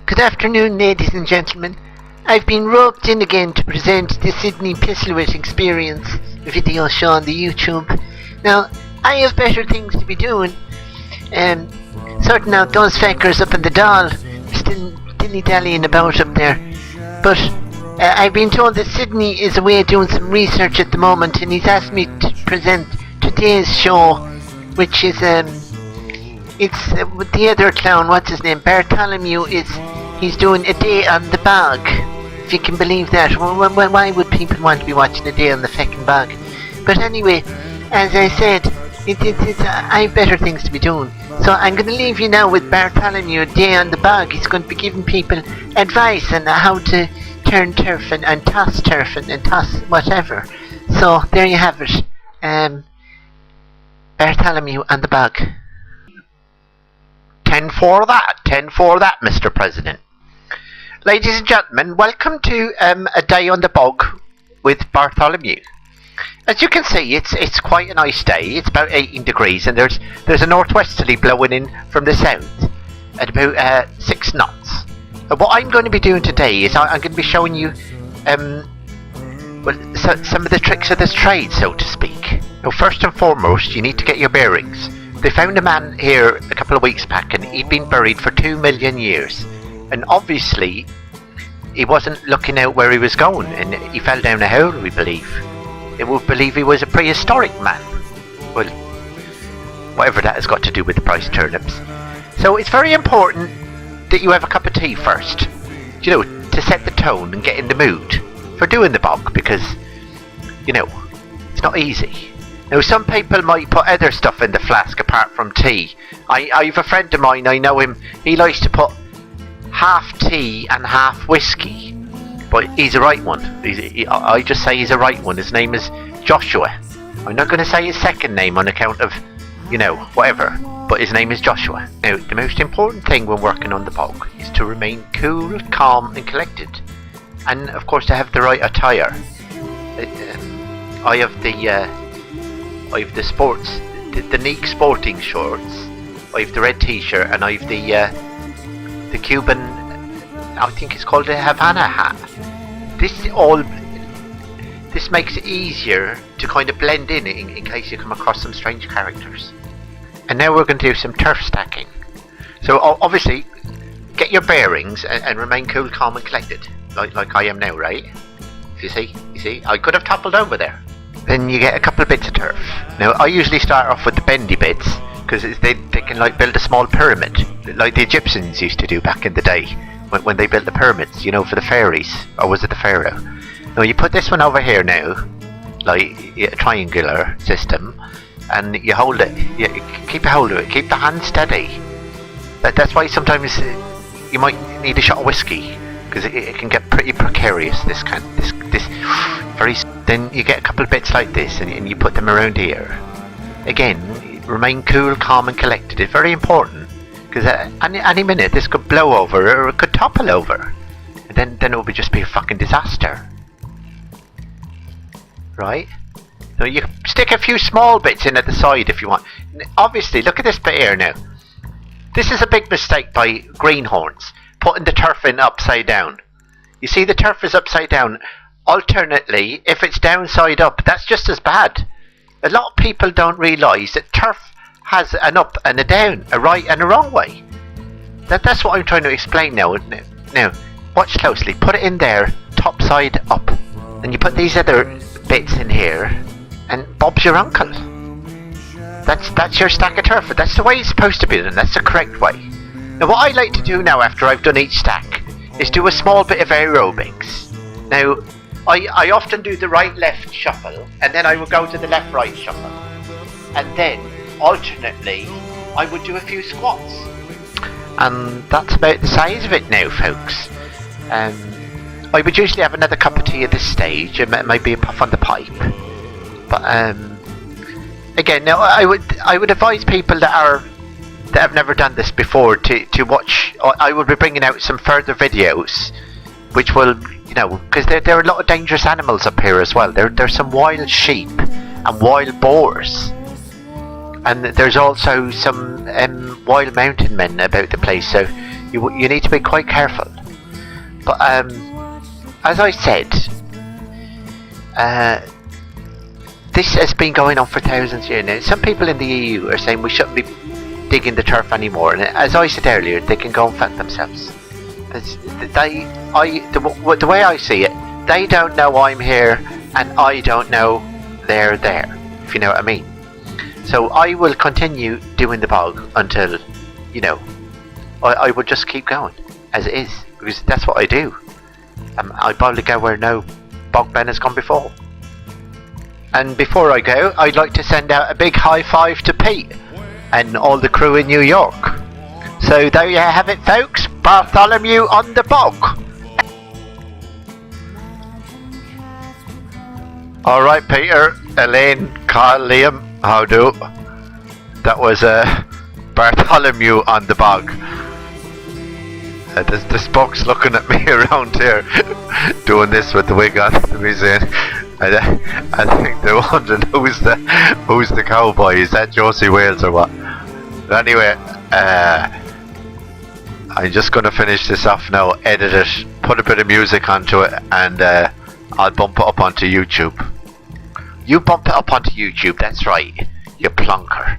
Good afternoon, ladies and gentlemen. I've been roped in again to present the Sydney Pissluit Experience video show on the YouTube. Now, I have better things to be doing. Sorting out those feckers up in the doll. Still dilly-dallying about up there. But I've been told that Sydney is away doing some research at the moment, and he's asked me to present today's show, which is it's with the other clown. What's his name? Bartholomew he's doing a day on the bog. If you can believe that. Why would people want to be watching a day on the feckin' bog? But anyway, as I said, I've better things to be doing. So I'm going to leave you now with Bartholomew, a day on the bog. He's going to be giving people advice on how to turn turf and toss turf and toss whatever. So there you have it. Bartholomew on the bog. 10 for that, Mr. President. Ladies and gentlemen, welcome to a day on the bog with Bartholomew. As you can see, it's quite a nice day. It's about 18 degrees, and there's a northwesterly blowing in from the south at about 6 knots. What I'm going to be doing today is I'm going to be showing you some of the tricks of this trade, so to speak. Now, first and foremost, you need to get your bearings. They found a man here a couple of weeks back, and he'd been buried for 2 million years. And obviously, he wasn't looking out where he was going, and he fell down a hole, we believe. They would believe he was a prehistoric man. Well, whatever that has got to do with the price of turnips. So it's very important that you have a cup of tea first, you know, to set the tone and get in the mood for doing the bog, because, you know, it's not easy. Now, some people might put other stuff in the flask apart from tea. I have a friend of mine, I know him, he likes to put half tea and half whiskey. But he's the right one. I just say he's the right one. His name is Joshua. I'm not going to say his second name on account of, you know, whatever. But his name is Joshua. Now, the most important thing when working on the bog is to remain cool, calm and collected. And, of course, to have the right attire. I have the sports, the Nike sporting shorts. I have the red t-shirt, and I have the Cuban, I think it's called a Havana hat. This makes it easier to kind of blend in case you come across some strange characters. And now we're going to do some turf stacking. So obviously, get your bearings and remain cool, calm and collected, like I am now, right? You see, I could have toppled over there. Then you get a couple of bits of turf. Now, I usually start off with the bendy bits, because they can like build a small pyramid, like the Egyptians used to do back in the day, when they built the pyramids, you know, for the pharaohs, or was it the pharaoh? Now, you put this one over here now, like a triangular system, and you hold it, you keep a hold of it, keep the hand steady. That's why sometimes you might need a shot of whiskey, because it can get pretty precarious, this very. Then you get a couple of bits like this, and you put them around here. Again, remain cool, calm and collected. It's very important, because any minute this could blow over, or it could topple over, and then it would just be a fucking disaster. Right? So you stick a few small bits in at the side if you want. Obviously, look at this bit here now. This is a big mistake by greenhorns, putting the turf in upside down. You see, the turf is upside down. Alternately, if it's downside up, that's just as bad. A lot of people don't realise that turf has an up and a down, a right and a wrong way. That's what I'm trying to explain now. Now, watch closely. Put it in there, top side up. Then you put these other bits in here, and Bob's your uncle. That's your stack of turf. That's the way it's supposed to be done. That's the correct way. Now, what I like to do now after I've done each stack is do a small bit of aerobics. Now, I often do the right-left shuffle, and then I will go to the left-right shuffle. And then, alternately, I would do a few squats. And that's about the size of it now, folks. I would usually have another cup of tea at this stage, and maybe a puff on the pipe. But, again, now I would advise people that have never done this before to watch. I will be bringing out some further videos, which will, you know, because there are a lot of dangerous animals up here as well. There's some wild sheep and wild boars, and there's also some wild mountain men about the place. So You need to be quite careful. But as I said, this has been going on for thousands of years now. Some people in the EU are saying we shouldn't be digging the turf anymore, and as I said earlier, they can go and fuck themselves. The way I see it, they don't know I'm here, and I don't know they're there, if you know what I mean. So I will continue doing the bog until, I will just keep going as it is, because that's what I do. I boldly go where no bog ben has gone before. And before I go, I'd like to send out a big high five to Pete and all the crew in New York. So there you have it, folks. Bartholomew on the bog. Alright, Peter, Elaine, Carl, Liam, how do? That was Bartholomew on the bog. This box looking at me around here doing this with the wig on. He's saying, I think they're wondering who's the cowboy. Is that Josie Wales or what? But anyway, I'm just going to finish this off now, edit it, put a bit of music onto it, and I'll bump it up onto YouTube. You bump it up onto YouTube, that's right, you plonker.